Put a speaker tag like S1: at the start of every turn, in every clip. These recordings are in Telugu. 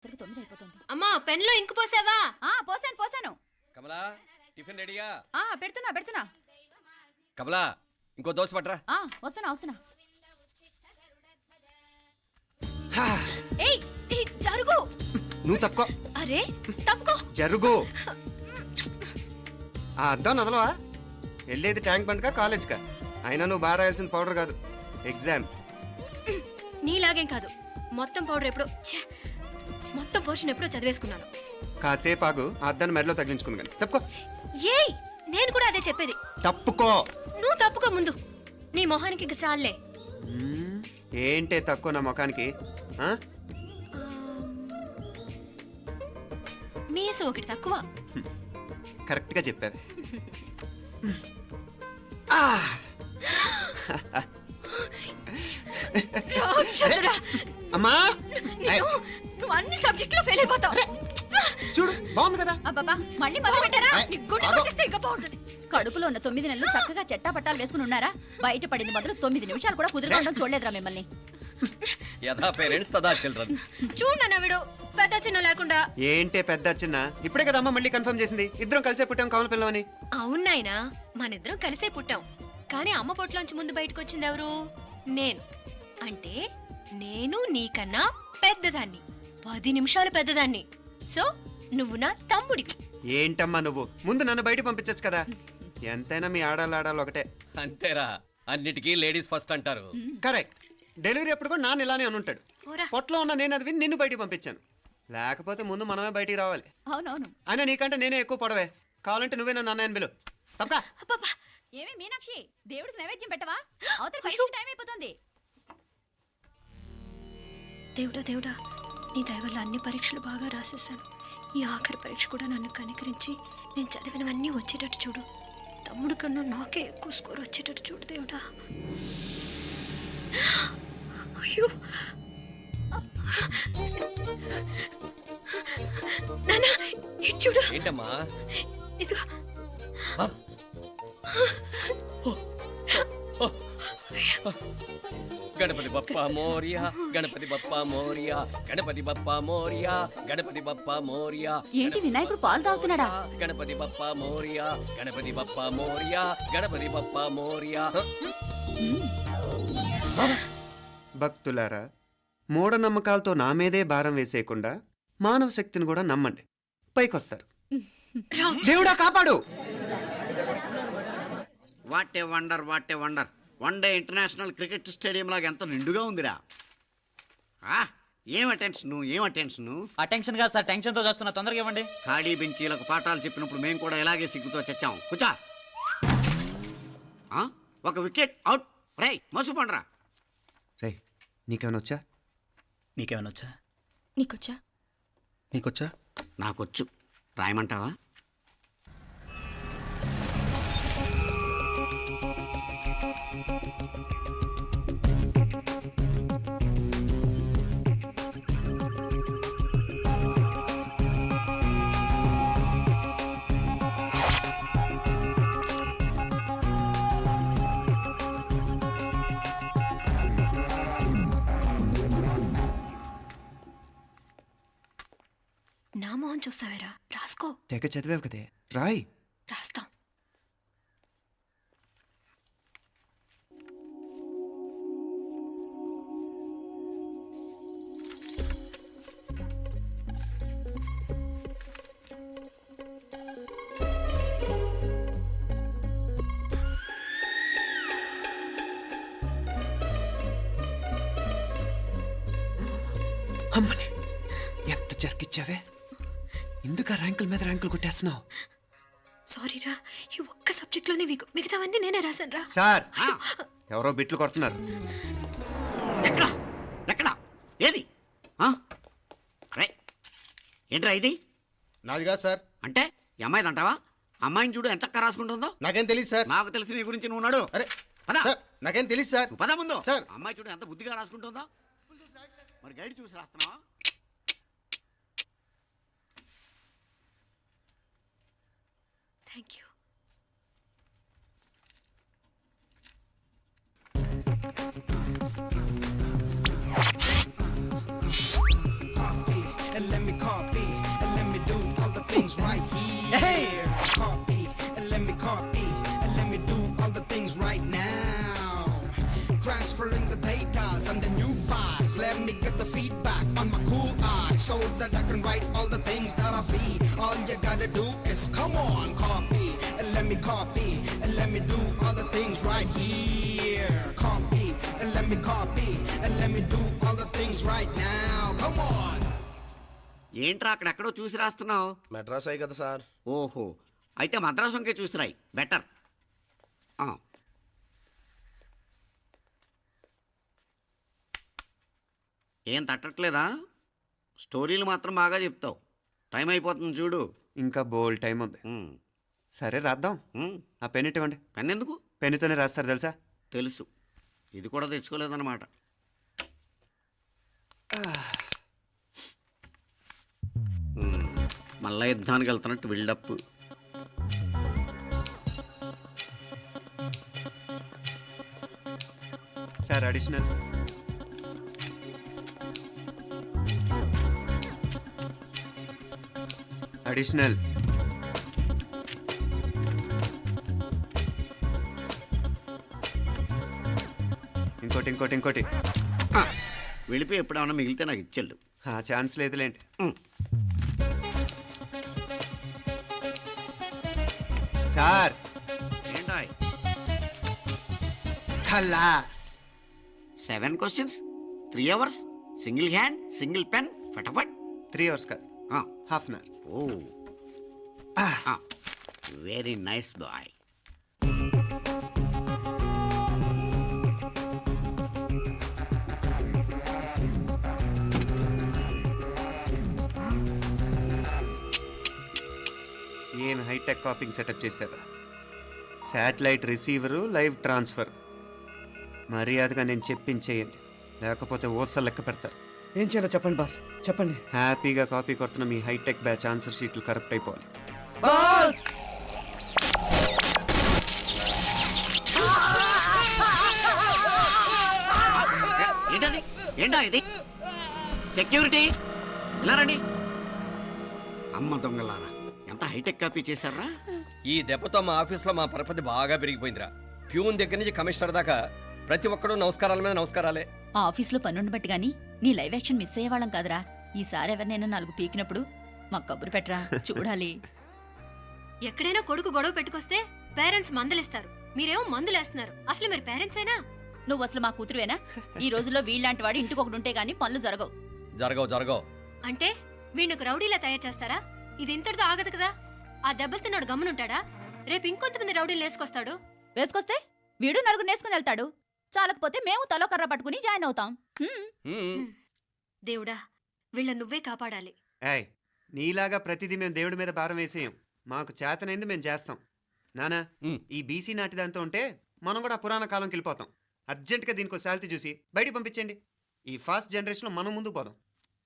S1: 9 అయిపోతుంది.
S2: అమ్మా పెన్లో ఇంకు పోసావా?
S1: పోసాను.
S3: కమలా టిఫిన్ రెడీయా?
S1: పెడుతున్నా.
S3: కమలా ఇంకో దోశ పట్రా.
S1: వస్తున్నా. ఏయ్ జరుగు.
S4: నువ్వు తప్పుకో.
S1: అరే తప్పుకో.
S4: జరుగు. అద్దం నదలవా? వెళ్ళేది ట్యాంక్ బండ్కా కాలేజ్కా? అయినా నువ్వు బాగా రాయాల్సిన పౌడర్ కాదు, ఎగ్జామ్.
S2: నీలాగేం కాదు. మొత్తం పౌడర్ ఎప్పుడో మొత్తం పోర్షన్ ఎప్పుడో చదివేసుకున్నాను.
S4: కాసేపు ఆగు, ఆ అద్దాన్ని మెడలో తగిలించుకుంది కానీ. తప్పుకో.
S2: ఏయ్ నేను కూడా అదే చెప్పేది.
S4: తప్పుకో.
S2: నువ్వు తప్పుకో ముందు. నీ మొహానికి ఇంక చాలే.
S4: ఏంటే తక్కువ నా ముఖానికి?
S2: మీసు ఒకటి తక్కువ.
S4: కరెక్ట్గా చెప్పావు. అమ్మా
S2: నువ్వు అన్ని సబ్జెక్టులో ఫెయిల్ అయిపోతావు.
S4: చూడు బాగుంది కదా.
S1: అబ్బబ్బా మళ్ళీ మొదలు పెట్టారా? నీ గుండె కొట్టేస్తే ఇంకా బాగుంటుంది. కడుపులో ఉన్న 9 నెలలు చక్కగా చెట్టా పట్టాలు వేసుకుని ఉన్నారా? బయట పడింది మొదలు 9 నిమిషాలు కూడా కుదురుకోవడం చూడలేదురా మిమ్మల్ని.
S3: యథా పేరెంట్స్ తదా చిల్డ్రన్.
S2: చూడు నవ్విడు పెద్ద చిన్న లేకుండా.
S4: ఏంటే పెద్ద చిన్న? ఇప్పుడే కదా అమ్మ మళ్ళీ కన్ఫర్మ్ చేసింది ఇద్దరం కలిసే పుట్టాం కావాలి పిల్లవని.
S2: అవునాయినా మనిద్దరం కలిసే పుట్టాం. కానీ అమ్మ పొట్లోంచి ముందు బయటకు వచ్చింది ఎవరు? నేను. అంటే నేను నీకన్నా పెద్దదాన్ని, 10 నిమిషాలు పెద్దదాన్ని. సో నువ్వు నా తమ్ముడి.
S4: ఏంటమ్మా నువ్వు? ముందు నన్ను బయట పంపించచ్చు కదా. ఎంతైనా మీ ఆడాలు ఒకటే.
S3: అంతేరా, అన్నిటికీ లేడీస్ ఫస్ట్ అంటారు.
S4: కరెక్ట్. డెలివరీ అప్పుడు కూడా నాన్న ఇలానే అని ఉంటాడు. పొట్టలో ఉన్న నేను అది విని నిన్ను బయటికి పంపించాను. లేకపోతే ముందు మనమే బయటికి రావాలి.
S1: అవునవును.
S4: అయినా నీకంటే నేనే ఎక్కువ పొడవే. కావాలంటే నువ్వే నన్ను అన్నయ్యను పిలు. తప్పకా.
S1: ఏమి మీనాక్షి, దేవుడికి నైవేద్యం పెట్టవా? అవతల పరీక్ష టైం అయిపోతుంది.
S2: దేవుడా నీ దయ వల్ల అన్ని పరీక్షలు బాగా రాసేసాను. ఈ ఆఖరి పరీక్ష కూడా నన్ను కనికరించి నేను చదివినవన్నీ వచ్చేటట్టు చూడు. తమ్ముడు కన్నా నాకే ఎక్కువ స్కోర్ వచ్చేటట్టు చూడు దేవుడా. అయ్యో నాన్న ఇది చూడు.
S3: ఏంటమ్మా?
S2: ఇదిగో.
S3: గణపతి బప్పా మోరియా, గణపతి బప్పా మోరియా, గణపతి బప్పా మోరియా, గణపతి బప్పా మోరియా.
S1: ఏంటి వినాయకుడు పాలు తాగుతున్నాడా?
S3: గణపతి బప్పా మోరియా, గణపతి బప్పా మోరియా, గణపతి బప్పా మోరియా.
S4: భక్తులారా, మూఢనమ్మకాలతో నా మీదే భారం వేసేయకుండా మానవ శక్తిని కూడా నమ్మండి, పైకొస్తారు. దేవుడా కాపాడు.
S5: What a wonder, what a wonder. 1 day international cricket stadium లాగా ఎంత నిండుగా ఉందిరా. ఏం అటెన్షన్.
S6: అటెన్షన్ కాదు సార్, టెన్షన్ తో చూస్తున్నా. తొందరగా ఇవ్వండి.
S5: ఖాళీ బెంచీలకు పాఠాలు చెప్పినప్పుడు మేము కూడా ఇలాగే సిగ్గుతో చచ్చాం. కూర్చో. ఒక వికెట్ అవుట్. రై మసు పండరా.
S4: రే నీకేమైనా వచ్చా?
S6: నీకేమైనా వచ్చా?
S2: నీకొచ్చా?
S4: నీకొచ్చా?
S5: నాకొచ్చు. రాయమంటావా?
S2: నా మొహం చూస్తావేరా? రాసుకో.
S4: తెగ చదివావు కదే, రాయ్.
S2: రాస్తాం.
S4: అమ్మని ఎంత జరికిచ్చావే. ఎందుకు ర్యాంకుల మీద ర్యాంకులు కొట్టేస్తున్నావు?
S2: సారీరా, ఈ ఒక్క సబ్జెక్ట్లోనే మిగతావన్నీ నేనే రాశాను రా.
S4: సార్, ఎవరో బిట్లు కొడుతున్నారు.
S5: ఎక్కడా ఏది? ఏంట్రా ఇది?
S7: నాది కాదు సార్.
S5: అంటే ఈ అమ్మాయిది అంటావా? అమ్మాయిని చూడు ఎంత రాసుకుంటుందో.
S7: నాకేం తెలియదు సార్.
S5: నాకు తెలిసి నీ గురించి నువ్వు నాడు.
S7: అరే
S5: పదా.
S7: సార్, నాకేం తెలియదు సార్.
S5: పదా ముందు.
S7: సార్,
S5: అమ్మాయి చూడు ఎంత బుద్ధిగా రాసుకుంటుందో. మరి గైడ్ చూసి రాస్తున్నావా?
S2: Thank you.
S8: And let Copy, and let me copy, and let me do all the things right now. Transferring the data and the new files. Let me get the feedback on my cool eyes so that I can write all the things that I see. All you gotta do is come on, copy, and let me copy, and let me do all the things right here. Copy, and let me copy, and let me do all the things right now. Come on.
S5: ఏంట్రా అక్కడెక్కడో చూసి రాస్తున్నావు?
S7: మెడ్రాస్ అయ్యి కదా సార్.
S5: ఓహో, అయితే మద్రాసు వంకే చూసి రాయి, బెటర్. ఏం తట్టట్లేదా? స్టోరీలు మాత్రం బాగా చెప్తావు. టైం అయిపోతుంది చూడు.
S4: ఇంకా బోల్ టైం ఉంది. సరే రాద్దాం. ఆ పెన్ ఇవ్వండి.
S5: పెన్ ఎందుకు?
S4: పెన్నుతోనే రాస్తారు తెలుసా?
S5: తెలుసు. ఇది కూడా తెచ్చుకోలేదన్నమాట. మళ్ళా యుద్ధానికి వెళ్తున్నట్టు బిల్డప్.
S4: Sir additional. అడిషనల్. ఇంకోటి
S5: వెళ్ళిపోయి ఎప్పుడేమన్నా మిగిలితే నాకు ఇచ్చెళ్ళు.
S4: ఆ ఛాన్స్ లేదులేండి. సార్
S5: ఏంటా
S4: ఖలాస్.
S5: 7 questions, 3 hours, single hand, single pen, ఫటాఫట్.
S4: 3 hours కాదు, half an hour.
S5: Oh very nice boy.
S4: ఏం హైటెక్ కాపింగ్ సెటప్ చేశారా? Satellite receiver, live transfer. మర్యాదగా నేను చెప్పించేయండి, లేకపోతే ఓసలు లెక్క పెడతారు.
S3: ఏం చేయాలో చెప్పండి బాస్, చెప్పండి.
S4: హ్యాపీగా కాపీ కొడుతున్న మీ హైటెక్ బ్యాచ్ ఆన్సర్ షీట్లు కరెక్ట్ అయిపోవాలి.
S3: బాస్
S5: ఏంటది? ఏంటా ఇది? సెక్యూరిటీ ఇలా రండి. అమ్మ దొంగలారా, ఎంత హైటెక్ కాపీ చేశారా?
S3: ఈ దెబ్బతో మా ఆఫీస్లో మా పరపతి బాగా పెరిగిపోయిందిరా. ప్యూన్ దగ్గర నుంచి కమిషనర్ దాకా ప్రతి ఒక్కడు నమస్కారాల మీద నమస్కారాలే.
S1: ఆ ఆఫీస్లో పనుండి బట్టి గాని నీ లైవ్ యాక్షన్ మిస్ అయ్యేవాళ్ళం కాదురా. ఈసారి ఎవరినైనా 4 పీకినప్పుడు మాకు కబురు పెట్టరా, చూడాలి.
S2: ఎక్కడైనా కొడుకు గొడవ పెట్టుకొస్తే పేరెంట్స్ మందులిస్తారు, మీరేమో మందులేస్తున్నారు. అసలు మీరు పేరెంట్సేనా?
S1: నువ్వు అసలు మా కూతురువేనా? ఈ రోజుల్లో వీళ్ళలాంటి వాడు ఇంటికి ఒకటి ఉంటే గానీ పనులు జరగవు.
S3: జరగవు.
S2: అంటే వీణ్ణకు రౌడీలా తయారు చేస్తారా? ఇది ఇంతటితో ఆగదు కదా. ఆ దెబ్బలు తిన్నాడు గమ్మునుంటాడా? రేపు ఇంకొంతమంది రౌడీలు వేసుకొస్తాడు.
S1: వేసుకొస్తే వీడు 4 నేసుకుని వెళ్తాడు. చాలకపోతే మేము తలో కర్ర పట్టుకుని జాయిన్ అవుతాం.
S2: దేవుడా, వీళ్ళ నువ్వే కాపాడాలి.
S4: ఏయ్, నీలాగా ప్రతిదీ మేము దేవుడి మీద భారం వేసేయం. మాకు చేతనైంది మేము చేస్తాం. నానా, ఈ బీసీ నాటి దాంతో ఉంటే మనం కూడా పురాణ కాలంకి వెళ్ళిపోతాం. అర్జెంటుగా దీనికి శాలిటీ చూసి బయటికి పంపించండి. ఈ ఫాస్ట్ జనరేషన్లో మనం ముందుకు పోదాం.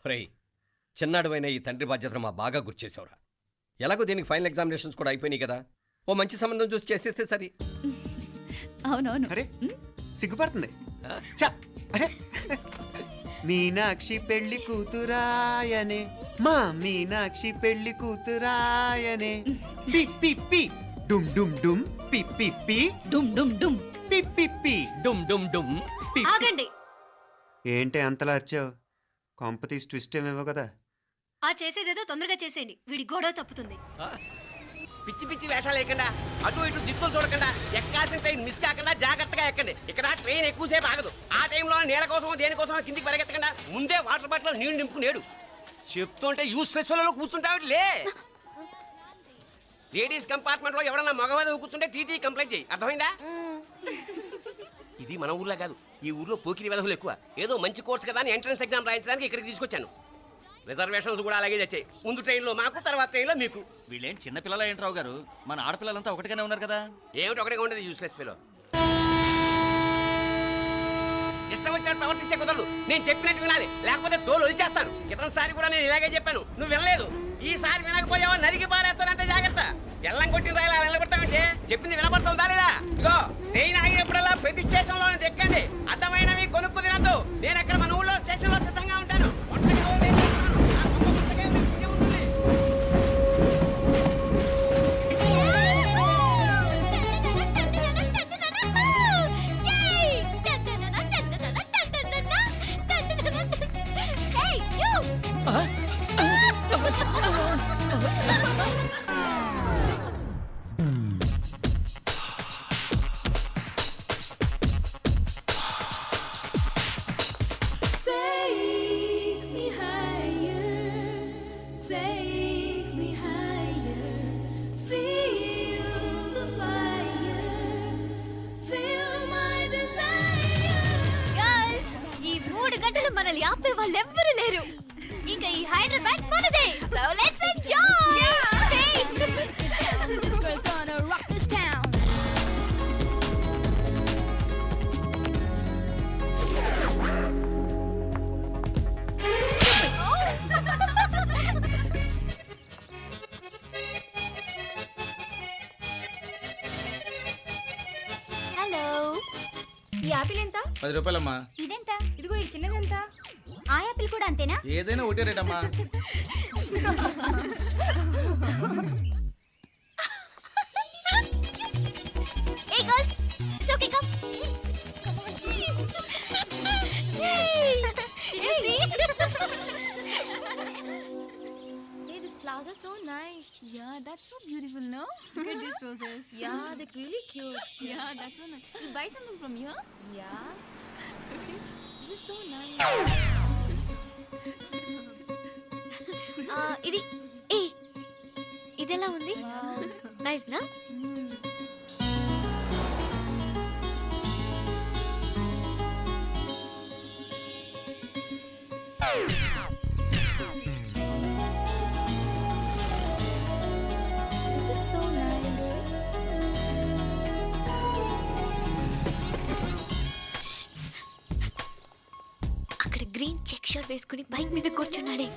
S3: రేయ్, చిన్నాడువైన ఈ తండ్రి బాధ్యతను మా బాగా గుర్చేసావురా. ఎలాగో దీనికి ఫైనల్ ఎగ్జామినేషన్స్ కూడా అయిపోయినాయి కదా, ఓ మంచి సంబంధం చూసి చేసేస్తే సరి.
S1: అవునవును.
S4: అరే సిగ్గుపడుతుంది. ఛ, అరే మీనాక్షి పెళ్లి కూతురాయనే, మా మీనాక్షి పెళ్లి కూతురాయనే. పి పి పి డుమ్ డుమ్ డుమ్, పి పి పి
S1: డుమ్ డుమ్ డుమ్,
S4: పి పి పి
S3: డుమ్ డుమ్ డుమ్.
S4: పి.
S2: ఆగండి.
S4: ఏంటి అంతలా వచ్చావు? కాంపతీస్ ట్విస్ట్ ఏమేవో కదా.
S2: ఆ చేసేదేదో తొందరగా చేసేయండి, వీడి గొడవ తప్పుతుంది.
S3: పిచ్చి పిచ్చి వేషాలు లేకుండా, అటు ఇటు దిక్కులు చూడకుండా, ఎక్కాల్సిన ట్రైన్ మిస్ కాకుండా జాగ్రత్తగా ఎక్కండి. ఇక్కడ ట్రైన్ ఎక్కువసేపు ఆగదు. ఆ టైంలో నీళ్ళ కోసం దేనికోసం కిందికి పరిగెత్తకుండా ముందే వాటర్ బాటిల్ నీళ్లు నింపుకునేడు. చెప్తుంటే యూస్లెస్ లో కూర్చుంటావు. లే, లేడీస్ కంపార్ట్మెంట్ లో ఎవరన్నా మగవాది కూర్చుంటే టీటీ కంప్లైంట్ చేయి, అర్థమైందా? ఇది మన ఊర్లో కాదు, ఈ ఊర్లో పోకిరి వెధవులు ఎక్కువ. ఏదో మంచి కోర్స్ కదా అని ఎంట్రన్స్ ఎగ్జామ్ రాయించడానికి ఇక్కడికి తీసుకొచ్చాను. రిజర్వేషన్స్ కూడా అలాగే తెచ్చాయి. ముందు ట్రైన్లో మాకు, తర్వాత ట్రైన్లో మీకు.
S6: వీళ్ళేం చిన్న పిల్లలు ఏంట్రావు గారు, మన ఆడపిల్లలంతా ఒకటిగానే ఉన్నారు కదా.
S3: ఏమిటి ఒకటిగా ఉండేది యూస్లెస్ ఫెలో. ఇష్టం వచ్చినట్టు ప్రవర్తిస్తే కుదరదు. నేను చెప్పినట్టు వినాలి, లేకపోతే తోలు వదిలేస్తాను. ఇతనిసారి కూడా నేను ఇలాగే చెప్పాను, నువ్వు వినలేదు. ఈసారి వినకపోయావా నరికి పారేస్తానంటే జాగ్రత్త. ఎల్లం కొట్టిన రాయలా నిలబడతామంటే చెప్పింది వినపడుతుందా లేదా? ఇగో ట్రైన్ ఆగినప్పుడల్లా ప్రతి స్టేషన్ లో ఎక్కండి. అర్థమైనవి కొనుక్కు తినద్దు. నేను అక్కడ మన ఊళ్ళో స్టేషన్ లో సిద్ధంగా ఉంటాను.
S1: Take me higher, feel the fire, feel my desire.
S9: Girls, ఈ 3 గంటలు మనల్ని ఆపే వాళ్ళు ఎవ్వరూ లేరు. ఇంకా ఈ హైదరాబాద్ మనదే. So let's enjoy.
S1: This girl's gonna rock this town.
S9: Hello. ఈ యాపిల్ ఎంత?
S7: 10 రూపాయలమ్మా.
S1: ఇదెంత? ఇదిగో ఈ చిన్నదెంత? ఆ యాపిల్ కూడా అంతేనా?
S7: ఏదైనా ఒకటే రేట్ అమ్మా.
S9: Hey girls, it's okay, come. Yay! Did you see? Hey, these flowers are so nice.
S1: Yeah, that's so beautiful, no?
S9: Look at these roses.
S1: Yeah, they're really cute. Yeah, that's so nice. You buy something from here?
S9: Yeah.
S1: This is so nice.
S9: ఇది ఏ ఇదెలా ఉంది? నైస్ నా?
S1: This is so nice.
S9: అక్కడ గ్రీన్ చెక్ షర్ట్ వేసుకుని బైక్ మీద కూర్చున్నాడే.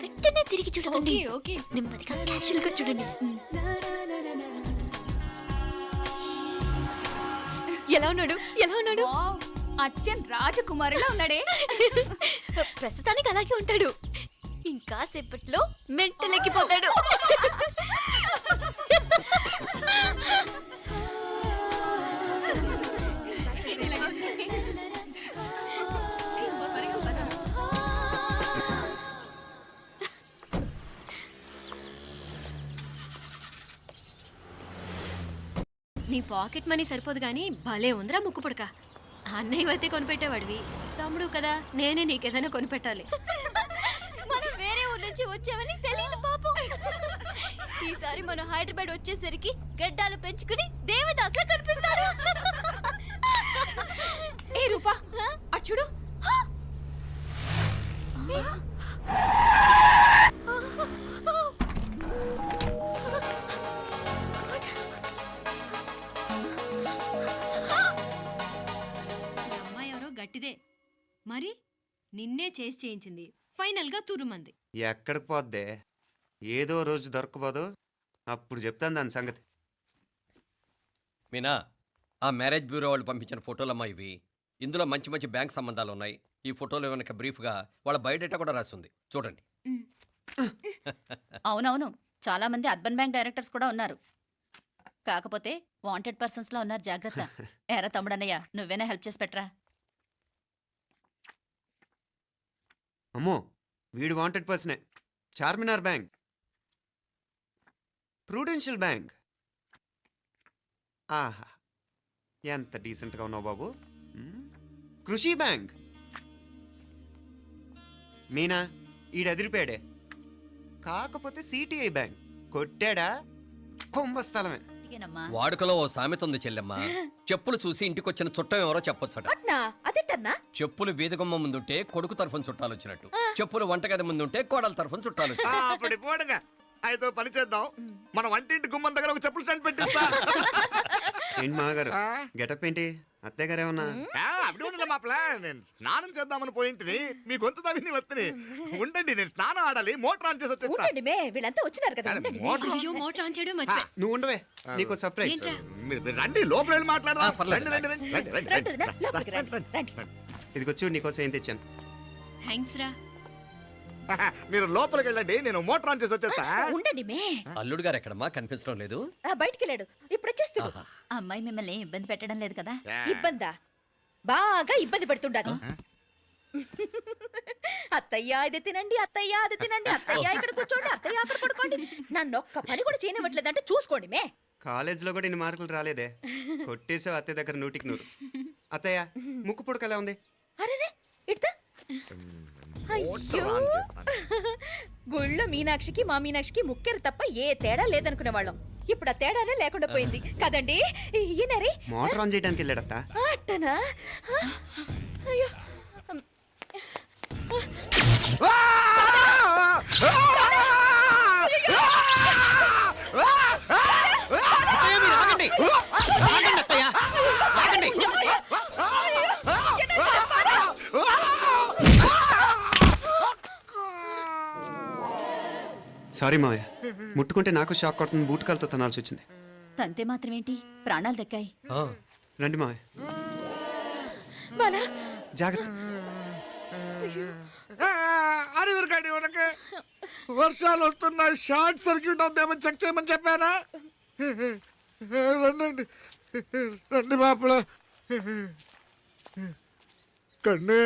S9: వెంటనే తిరిగి చూడకండి.
S1: Okay.
S9: నెమ్మదిగా క్యాషువల్ గా చూడండి. ఎలా ఉన్నాడు? ఎలా ఉన్నాడు?
S1: Wow, అచ్చన్ రాజకుమారిలా ఉన్నాడే.
S9: ప్రస్తుతానికి అలాగే ఉంటాడు. ఇంకా సేపట్లో మెంటలెక్కిపోతాడు.
S2: నీ పాకెట్ మనీ సరిపోదు గానీ భలే ఉందిరా ముక్కు పుడక. అన్నయ్య అయితే కొనిపెట్టేవాడివి, తమ్ముడు కదా నేనే నీకేదైనా కొనిపెట్టాలి.
S9: మనం వేరే ఊరు నుంచి వచ్చామని తెలియదు పాపం. ఈసారి మనం హైదరాబాద్ వచ్చేసరికి గడ్డాలు పెంచుకుని దేవదాసులా కనిపిస్తాడు.
S1: ఏ రూపా, అటు చూడు.
S2: ఈ అమ్మాయి ఎవరో గట్టిదే, మరి నిన్నే చేసి చేయించింది. ఫైనల్ గా తురుమంది.
S4: ఎక్కడికి పోద్దే? ఏదో రోజు దొరకపోదు, అప్పుడు చెప్తాను దాని సంగతి.
S3: మీనా, ఆ మ్యారేజ్ బ్యూరో వాళ్ళు పంపించిన ఫోటోలమ్మా ఇవి. ఇందులో మంచి మంచి బ్యాంక్ సంబంధాలు ఉన్నాయి. ఈ ఫోటోలో వెనక బ్రీఫ్గా వాళ్ళ బయోడేటా కూడా రాస్తుంది, చూడండి.
S1: అవునవును, చాలా మంది అర్బన్ బ్యాంక్ డైరెక్టర్స్ కూడా ఉన్నారు. కాకపోతే వాంటెడ్ పర్సన్స్ లా ఉన్నారు, జాగ్రత్త. ఎరా తమ్ముడన్నయ్య, నువ్వేనా హెల్ప్ చేసి పెట్టరా.
S4: అమ్మో, వీడు వాంటెడ్ పర్సనే. Charminar bank, prudential bank. ఆహా, ఎంత డీసెంట్గా ఉన్నావు బాబు. కృషి బ్యాంక్. మీనా, ఈడెదిరిపాడే. కాకపోతే సిటిఐ బ్యాంక్ కొట్టాడా కుంభస్థలమే.
S1: ఇదేనమ్మా.
S3: వాడుకలో ఓ సామెత ఉంది చెల్లెమ్మ. చెప్పులు చూసి ఇంటికొచ్చిన చుట్టం ఎవరో చెప్పొచ్చట.
S1: అదేటన్నా?
S3: చెప్పులు వీధగుమ్మ ముందుంటే కొడుకు తరఫున చుట్టాలు వచ్చినట్టు, చెప్పులు వంటగది ముందుంటే కోడల తరఫున చుట్టాలు వచ్చినట్టు.
S7: అప్పుడు పోడుగా అయితే పని చేద్దాం. మన వంటింటి గుమ్మం దగ్గర ఒక చెప్పులు స్టాండ్ పెట్టిస్తా.
S4: ఏంటి మామగారు, గెటప్ ఏంటి? అత్తయ్య గారు ఏమన్నా?
S7: అప్పుడు ఉండలే మా ప్లాన్. నేను స్నానం చేద్దామని పోయింటిని, మీ గొంతు తవ్విని వస్తుంది. ఉండండి, నేను స్నానం ఆడాలి, మోటార్ ఆన్ చేసి వచ్చేస్తా.
S1: వీళ్ళంతా వచ్చినారు కదా.
S7: మోటార్
S2: అయ్యో మోటార్ ఆన్ చేయడం మర్చిపోయా.
S4: నువ్వు ఉండవే, నీకు సర్ప్రైజ్.
S2: ఏంట్రా?
S7: మీరు రండి, లోపల వెళ్ళి మాట్లాడదాం.
S3: పర్లేదు.
S7: రండి, రండి, రండి, రండి, రండి, రండి.
S4: ఇదిగొచ్చు నీకోసం ఏం తెచ్చాను.
S2: థ్యాంక్స్ రా.
S7: మీరు లోపలికి వెళ్ళండి, నేను మోటార్ ఆన్ చేసి వచ్చేస్తా.
S1: ఉండండి మే,
S3: అల్లుడు గారు ఎక్కడమ్మా, కనిపించడం లేదు.
S1: బయటికి వెళ్ళాడు, ఇప్పుడు వచ్చేస్తాడు.
S3: ఆహా.
S1: అమ్మాయి మిమ్మల్ని ఇబ్బంది పెట్టడం లేదు కదా?
S10: ఇబ్బందా? బాగా ఇబ్బంది పెడుతుండదు. అత్తయ్య ఇది తినండి, అత్తయ్య అది తినండి, అత్తయ్య ఇక్కడ కూర్చోండి, అత్తయ్య అక్కడ పడుకోండి. నన్ను ఒక్క పని కూడా చేయనివ్వట్లేదంటే చూసుకోండి మే.
S4: కాలేజీలో కూడా ఇన్ని మార్కులు రాలేదే. కొట్టేసావు అత్తయ్య దగ్గర 100కి 100. అత్తయ్య, ముక్కు పుడక ఎలా ఉంది?
S10: అరే ఇడతా.
S7: మోటార్ ఆన్ చేస్తాను.
S10: గుళ్ళో మీనాక్షికి మా మీనాక్షికి ముక్కెరు తప్ప ఏ తేడా లేదనుకునే వాళ్ళం. ఇప్పుడు ఆ తేడానే లేకుండా పోయింది కదండి. ఈయనరే
S4: మోటార్ ఆన్ చేయడానికి వెళ్ళాడత్త.
S10: అట్టనా? అయ్యో
S4: ఆగండి ఆగండి అత్తయ్య ఆగండి. సారీ మావయ్య, ముట్టుకుంటే నాకు షాక్ కొడుతుంది. బూట్ కాలుతో తనాల్సి వచ్చింది.
S1: తంతే మాత్రమేంటి, ప్రాణాలు దక్కాయి.
S4: రండి మావయ్య,
S10: బాలా
S4: జాగ్రత్త.
S7: అరవిరకాడి ఉనకే వర్షాలు వస్తున్నాయి, షార్ట్ సర్క్యూట్ అవుతామని చెక్ చేయమని చెప్పానా? రండి రండి బాపుల కన్ను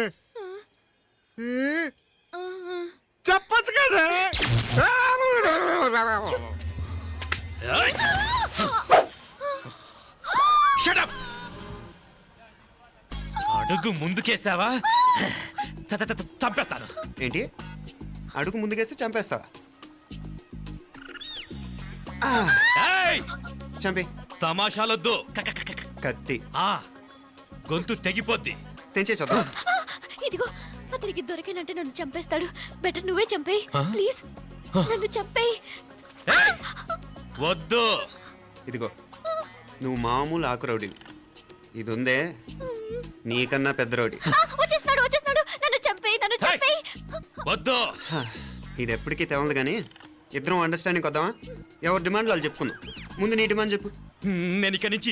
S7: చెప్పచ్చు కదా.
S3: అడుగు ముందుకేసావా చంపేస్తాను.
S4: ఏంటి అడుగు ముందుకేస్తే చంపేస్తావా? చంపే.
S3: తమాషాలొద్దు.
S4: కత్తి
S3: గొంతు తెగిపోద్ది.
S4: తెంచే చూద్దాం.
S9: ఇదిగో అతనికి దొరికినంటే నన్ను చంపేస్తాడు. బెటర్ నువ్వే చంపేయి ప్లీజ్. నన్ను చంపేయి.
S3: వద్దు.
S4: ఇదిగో నువ్వు మామూలు ఆకు రౌడీవి, ఇది ఉందే నీకన్నా పెద్ద రౌడీ.
S9: వచ్చేస్తున్నాడు నన్ను చంపేయి నన్ను చంపేయి.
S3: వద్దు.
S4: ఇది ఎప్పటికీ తెవలదు కానీ ఇద్దరం అండర్స్టాండింగ్ వద్దామా? ఎవరి డిమాండ్ వాళ్ళు చెప్పుకుందాం. ముందు నీ డిమాండ్ చెప్పు.
S3: నేను ఇక్కడి నుంచి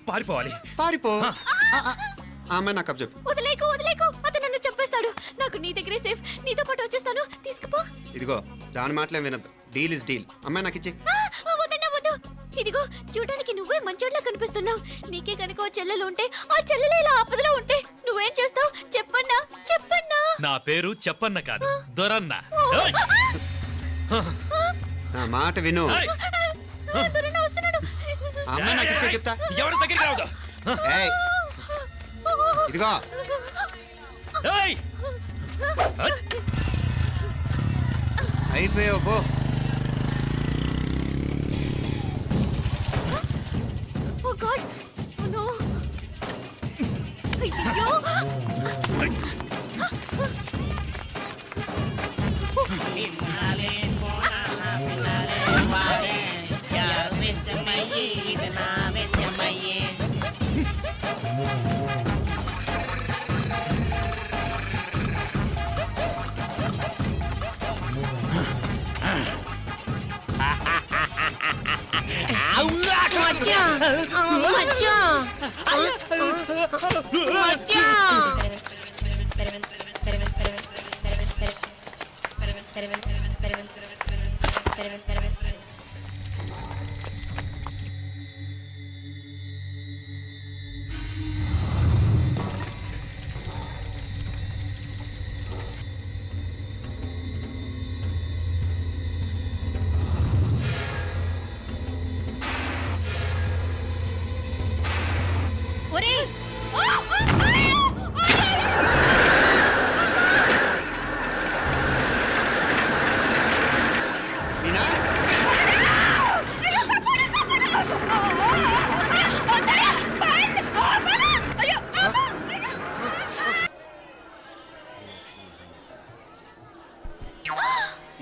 S3: పారిపోవాలి.
S4: పారిపో. ఆ అమ్మాయి నాకు అప్ చెప్పు.
S9: వదిలేకు అతను నన్ను చంపేస్తాడు. నాకు నీ దగ్గరే సేఫ్. నీతో పాటు వచ్చేస్తాను, తీసుకుపో.
S4: ఇదిగో దాని మాటలేం వినద్దు. Deal is deal. అమ్మాయి నాకు ఇచ్చి.
S9: వద్దు. ఇదిగో చూడడానికి నువ్వే మంచోడ్లా కనిపిస్తున్నావు. నీకే కనుక ఓ చెల్లెలు ఉంటే, ఆ చెల్లెలు ఇలా ఆపదలో ఉంటే నువ్వేం చేస్తావు చెప్పన్నా?
S3: నా పేరు చెప్పన్న కాదు, దొరన్న.
S4: నా మాట విను.
S9: దొరన్న వస్తున్నాడు.
S4: ఆ అమ్మాయి నాకు ఇచ్చే చెప్తా.
S3: ఎవరి దగ్గరికి రావద్దు.
S4: ఏయ్, ఇదిగో అయిపోయావు పో.
S9: Oh God! Oh no! అయ్యో!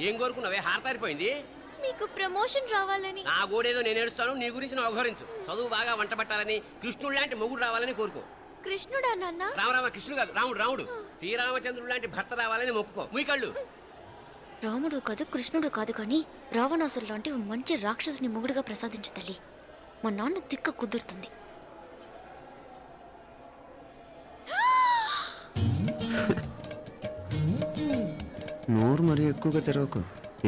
S3: ఏం కోరుకున్నావే? హారతారిపోయింది.
S9: మీకు ప్రమోషన్ రావాలని.
S3: నా గోడేదో నేను ఏడుస్తాను, నీ గురించి నువ్వు అవహరించు. చదువు బాగా వంట పట్టాలని, కృష్ణుడు లాంటి మొగుడు రావాలని కోరుకో.
S9: కృష్ణుడా నాన్న?
S3: రామ కృష్ణుడు కాదు, రాముడు. శ్రీరామచంద్రుడు లాంటి భర్త రావాలని మొక్కుకో. ముయ్యకళ్ళు.
S9: రాముడు కాదు కృష్ణుడు కాదు కానీ రావణాసురు లాంటి ఓ మంచి రాక్షసుని మొగుడుగా ప్రసాదించు తల్లి. మా నాన్న తిక్క కుదురుతుంది.
S4: నోరు మరీ ఎక్కువగా తెరవకు,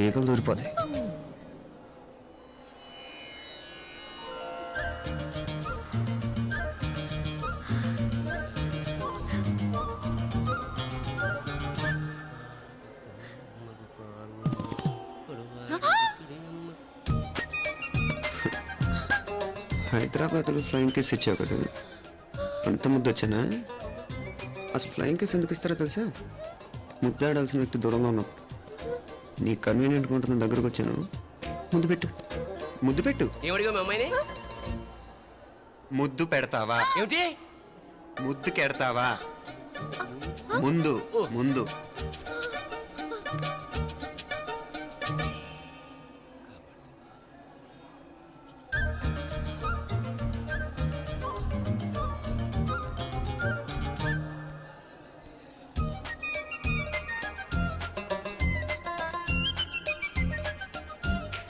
S4: ఈగలు దూరిపోతాయి. హైదరాబాద్లో ఫ్లయింగ్ కిస్ ఇచ్చావు కదా, అంత ముద్దు వచ్చానా? అసలు ఫ్లయింగ్ కిస్ ఎందుకు ఇస్తారో తెలుసా? ముద్దాడాల్సిన వ్యక్తి దూరంగా ఉన్నప్పుడు. నీ కన్వీనియంట్గా ఉంటుంది దగ్గరకు వచ్చాను. ముద్దు పెట్టు, ముద్దు పెట్టు.
S3: ఏమడిగా మీ అమ్మాయిని?
S4: ముద్దు పెడతావా?
S3: ఏమిటి?
S4: ముద్దు కెడతావా? ముందు ముందు.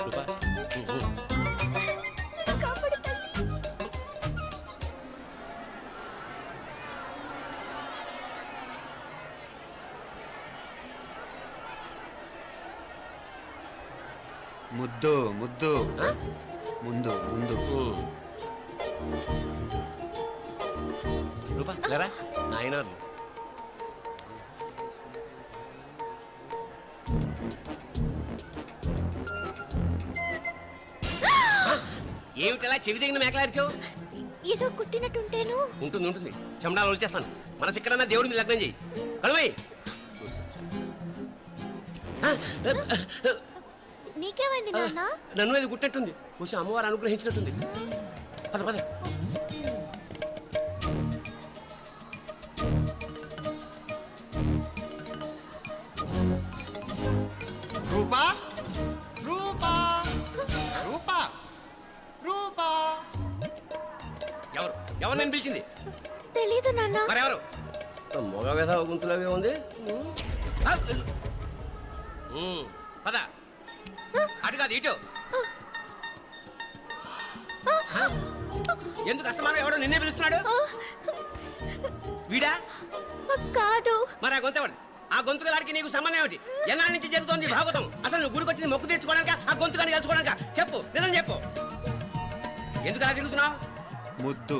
S3: రూపా,
S4: ముద్దు ముద్దు. ముందు ముందు.
S3: రూపా లేరా నాయన. ఏమిటలా చెవి దగ్గర మేకలారిచావు?
S9: ఏదో కుట్టినట్టుంటేను.
S3: ఉంటుంది ఉంటుంది, చెమడాలు వచ్చేస్తాను. మనసు ఎక్కడన్నా దేవుడి మీద లగ్నం చేయి. కలువై.
S9: నీకేమైంది నాన్న?
S3: నన్ను అది గుట్టినట్టుంది. కొంచెం అమ్మవారు అనుగ్రహించినట్టుంది. పద పద.
S4: రూపా రూపా రూపా రూపా.
S3: ఎవరు ఎవరు నేను పిలిచింది?
S9: తెలీదు నాన్న.
S3: మరెవరు? మగ వేధ గుంతులాగే ఉంది. పద. అటు కాదు ఇటు. ఎందుకు అస్తమానం ఎవడో నిన్నే పిలుస్తున్నాడు? వీడా?
S9: కాదు.
S3: మరి ఆ గొంతు ఎవడు? ఆ గొంతుకలాడికి నీకు సంబంధం ఏమిటి? ఎన్నాళ్ళ నుంచి జరుగుతోంది భాగవతం? అసలు నువ్వు గుడికి వచ్చింది మొక్కు తీర్చుకోవడానిక, ఆ గొంతుకాన్ని కలుసుకోవడానిక? చెప్పు, నిజం చెప్పు. ఎందుకు అలా తిరుగుతున్నావు?
S4: ముద్దు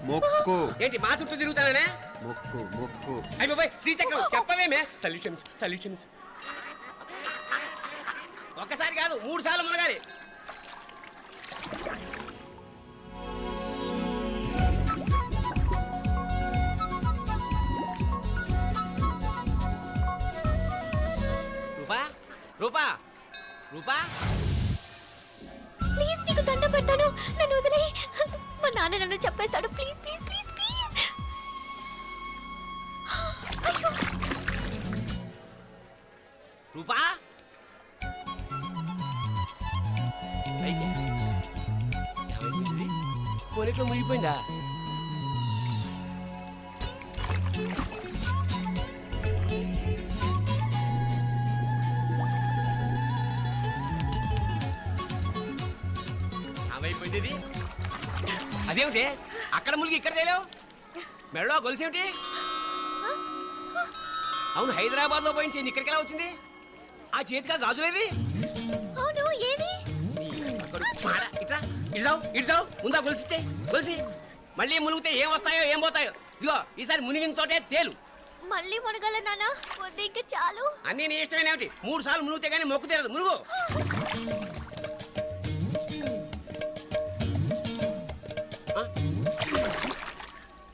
S4: మొక్కు.
S3: ఏంటి మా చుట్టూ తిరుగుతానే?
S4: మొక్కు మొక్కు.
S3: అయిపోయి శ్రీచక్రం చెప్పవేమే? తల్లి క్షమించు, తల్లి క్షమించు. ఒక్కసారి కాదు 3 సార్లు మునగాలి. రూపా రూపా రూపా.
S9: ప్లీజ్ నీకు దండం పెడతాను, నన్ను వదిలే. మా నాన్న నన్ను చెప్పేస్తాడు. Please please please please. అయ్యో.
S3: రూపా. పోనీట్లో ముగిపోయిందా? ఏమైపోయింది ఇది? అదేమిటి అక్కడ ములిగి ఇక్కడ తేలేవు? మెడలో గొలుసు ఏమిటి? అవును, హైదరాబాద్ లో పోయించింది, ఇక్కడికి ఎలా వచ్చింది? ఆ చేతిగా గాజులేవి?
S9: అవును, ఏవి?
S3: ఇట్రా ఇడ్సావు ముందా గొలిసితే గొలిసి మళ్ళీ మునిగితే ఏం వస్తాయో ఏం పోతాయో. ఇదిగో ఈసారి మునిగిన చోటే తేలు.
S9: మళ్ళీ మునగల నాన్న, వద్దు ఇంకా చాలు.
S3: అన్నీ నీ ఇష్టమైన ఏమిటి? 3 సార్లు మునిగితే గానీ మొక్కు తీరదు. మునుగు.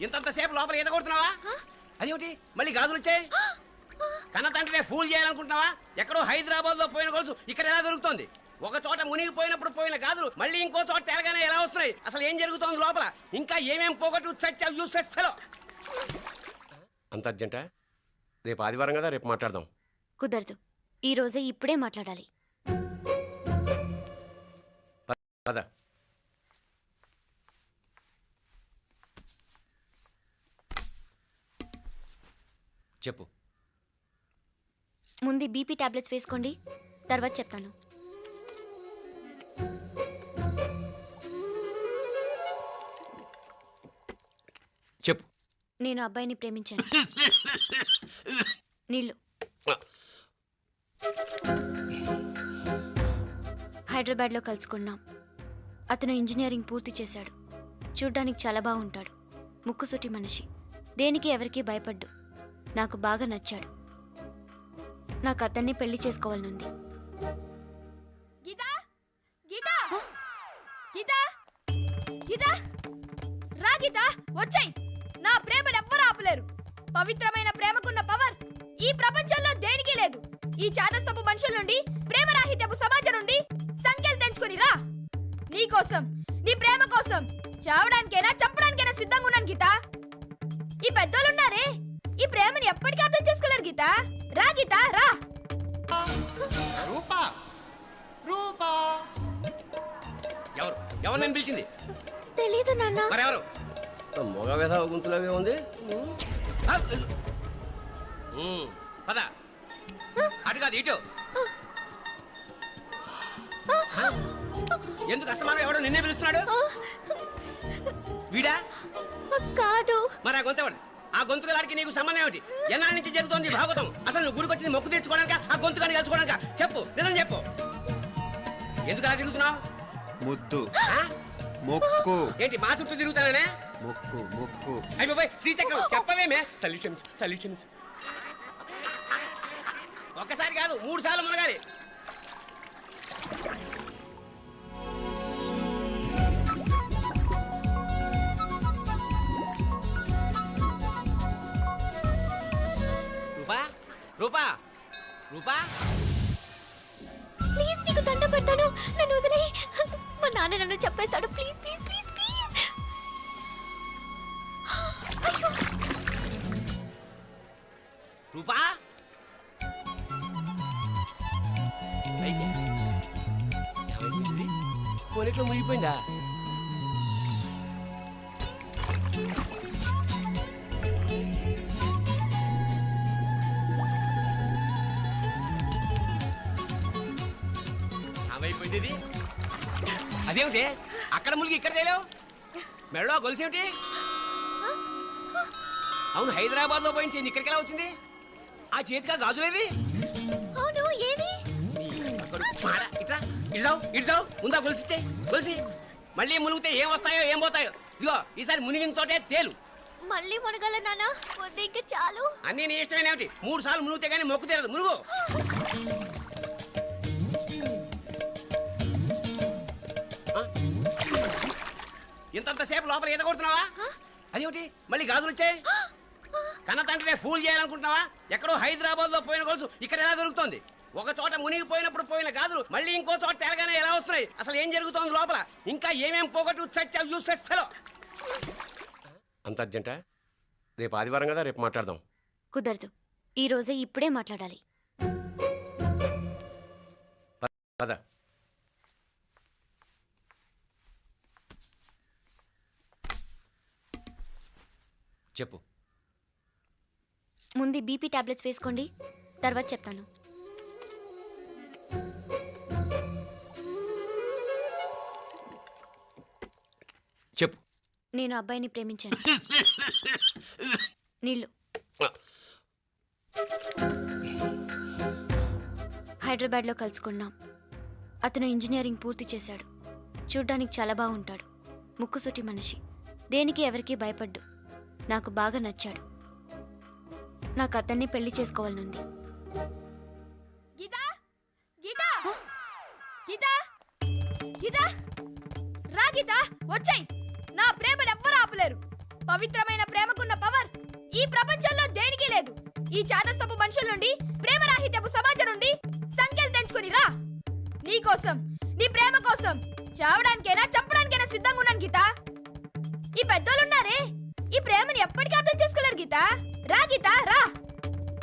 S3: ఇంతంతసేపు లోపల ఈత కొడుతున్నావా? అదేమిటి మళ్ళీ గాజులు వచ్చాయి? కన్న తండ్రినే ఫూల్ చేయాలనుకుంటున్నావా? ఎక్కడో హైదరాబాద్ లో పోయిన గొలుసు ఇక్కడ ఎలా దొరుకుతుంది? ఒక చోట మునిగిపోయినప్పుడు పోయిన గాజులు మళ్ళీ ఇంకో చోట తేలగానే ఎలా వస్తున్నాయి? అసలు ఏం జరుగుతోంది లోపల? ఇంకా ఏమేం పోగొట్టు చచ్చావు యూస్లెస్ ఫెలో. అంత అర్జెంటా? రేపు ఆదివారం కదా, రేపు మాట్లాడదాం.
S9: కుదరదు, ఈ రోజే ఇప్పుడే మాట్లాడాలి.
S3: పద. చెప్పు.
S9: ముందు బీపీ టాబ్లెట్స్ వేసుకోండి, తర్వాత చెప్తాను.
S3: చెప్పు.
S9: నేను అబ్బాయిని ప్రేమించాను. నీళ్ళు. హైదరాబాద్లో కలుసుకున్నాం. అతను ఇంజనీరింగ్ పూర్తి చేశాడు. చూడ్డానికి చాలా బాగుంటాడు. ముక్కుసూటి మనిషి. దేనికి ఎవరికీ భయపడ్డు. నాకు బాగా నచ్చాడు. నాకు అతన్ని పెళ్లి చేసుకోవాలనుంది.
S1: గీతా గీతా గీతా గీతా రా గీతా, వచ్చాయి. నా ప్రేమను ఎవ్వరు ఆపలేరు. పవిత్రమైన ప్రేమకున్న పవర్ ఈ ప్రపంచంలో దేనికి లేదు. ఈ చాదస్తపు మనుషుల నుండి, ప్రేమరాహిత్యపు సమాజం నుండి సంఖ్యలు తెంచుకుని రా. నీ కోసం, నీ ప్రేమ కోసం చావడానికైనా చంపడానికైనా సిద్ధంగా ఉన్నాను గీత. ఈ పెద్దోళ్ళున్నారే, ఈ ప్రేమని ఎప్పటికీ అర్థం చేసుకోలేరు గీత. రా గీత, రా.
S4: రూపా రూపా
S3: ఎవరు ఎవరు నేను పిలిచింది?
S9: తెలీదు నాన్న.
S3: మరెవరు?
S11: మొగ వ్యధ గుంతులాగే ఉంది.
S3: పద, అటు కాదు ఇటు. ఎందుకు అస్తమానం ఎవడో నిన్నే పిలుస్తున్నాడు? వీడా
S9: కాదు.
S3: మరి ఆ గొంతు ఆ గొంతుగాడికి నీకు సంబంధం ఏమిటి? ఎన్నాళ్ళ నుంచి జరుగుతోంది భాగవతం? అసలు నువ్వు గుడికి వచ్చింది మొక్కు తీర్చుకోవడానిక, ఆ గొంతుగాని కలుసుకోవడానిక? చెప్పు, నిజం చెప్పు. ఎందుకు అలా తిరుగుతున్నావు?
S4: ముద్దు మొక్కు.
S3: ఏంటి మా చుట్టూ తిరుగుతానే?
S4: మొక్కు మొక్కు.
S3: అయిపోయి శ్రీచక్రం చెప్పవేమే. తల్లి క్షమించు, తల్లి క్షమించు. ఒక్కసారి కాదు 3 సార్లు మునగాలి. రూపా రూపా రూపా,
S9: ప్లీజ్ నీకు దండం పెడతాను, నన్ను వదిలే. మా నాన్న నన్ను చెప్పేస్తాడు. Please please please please. అయ్యో.
S3: రూపా కొనిట్లో మునిగిపోయిందా? ఏమైపోయింది ఇది? అదేమిటి అక్కడ మునిగి ఇక్కడ తేలేవు? మెడలో గొలుసేమిటి? అవును, హైదరాబాద్ లో పోయించింది, ఇక్కడికి ఎలా వచ్చింది? ఆ చేతిగా గాజులేవి?
S9: అవును, ఏవి?
S3: ఇట్లా ఇడ్సావు ముందా గొలిసితే గొలిసి మళ్ళీ మునిగితే ఏం వస్తాయో ఏం పోతాయో. ఇదిగో ఈసారి మునిగిన తోటే తేలు.
S9: మళ్ళీ మునగల నాన్న, వద్దు ఇంకా చాలు.
S3: అన్నీ నీ ఇష్టమేనేమిటి? 3 సార్లు మునిగితే గానీ మొక్కు తీరదు. మునుగు. ఇంతంతసేపు లోపల ఈత కొడుతున్నావా? అదేమిటి మళ్ళీ గాజులు వచ్చాయి? కన్న తండ్రినే ఫూల్ చేయాలనుకుంటున్నావా? ఎక్కడో హైదరాబాద్ లో పోయిన గొలుసు ఇక్కడ ఎలా దొరుకుతోంది? ఒక చోట మునిగిపోయినప్పుడు పోయిన గాజులు మళ్ళీ ఇంకో చోట తేలగానే ఎలా వస్తున్నాయి? అసలు ఏం జరుగుతోంది లోపల? ఇంకా ఏమేం పోగొట్టు సచ్చావు యూస్లెస్ ఫెలో. అంత అర్జెంటా? రేపు ఆదివారం కదా, రేపు మాట్లాడదాం.
S9: కుదరదు, ఈ రోజే ఇప్పుడే మాట్లాడాలి.
S3: పద. చెప్పు.
S9: ముందు బీపీ టాబ్లెట్స్ వేసుకోండి, తర్వాత చెప్తాను.
S3: చెప్పు.
S9: నేను అబ్బాయిని ప్రేమించాను. నీళ్ళు. హైదరాబాద్లో కలుసుకున్నాం. అతను ఇంజనీరింగ్ పూర్తి చేశాడు. చూడ్డానికి చాలా బాగుంటాడు. ముక్కుసూటి మనిషి. దేనికి ఎవరికీ భయపడ్డు. నాకు బాగా నచ్చాడు. నాకు అతన్ని పెళ్లి చేసుకోవాలనుంది.
S1: గీతా, గీతా, గీతా, గీతా, రా గీతా, వచ్చేయ్. నా ప్రేమను ఎవ్వరూ ఆపలేరు. పవిత్రమైన ప్రేమకున్న పవర్ ఈ ప్రపంచంలో దేనికి లేదు. ఈ చాదస్తపు మనుషుల నుండి, ప్రేమరాహిత్యపు సమాజం నుండి సంఖ్యలు తెంచుకుని రా. నీ కోసం, నీ ప్రేమ కోసం చావడానికైనా చంపడానికైనా సిద్ధంగా ఉన్నాను గీత. ఈ పెద్దోళ్ళున్నారే, ఈ ప్రేమని ఎప్పటికీ అర్థం చేసుకోలేరు గీత. రా గీత, రా.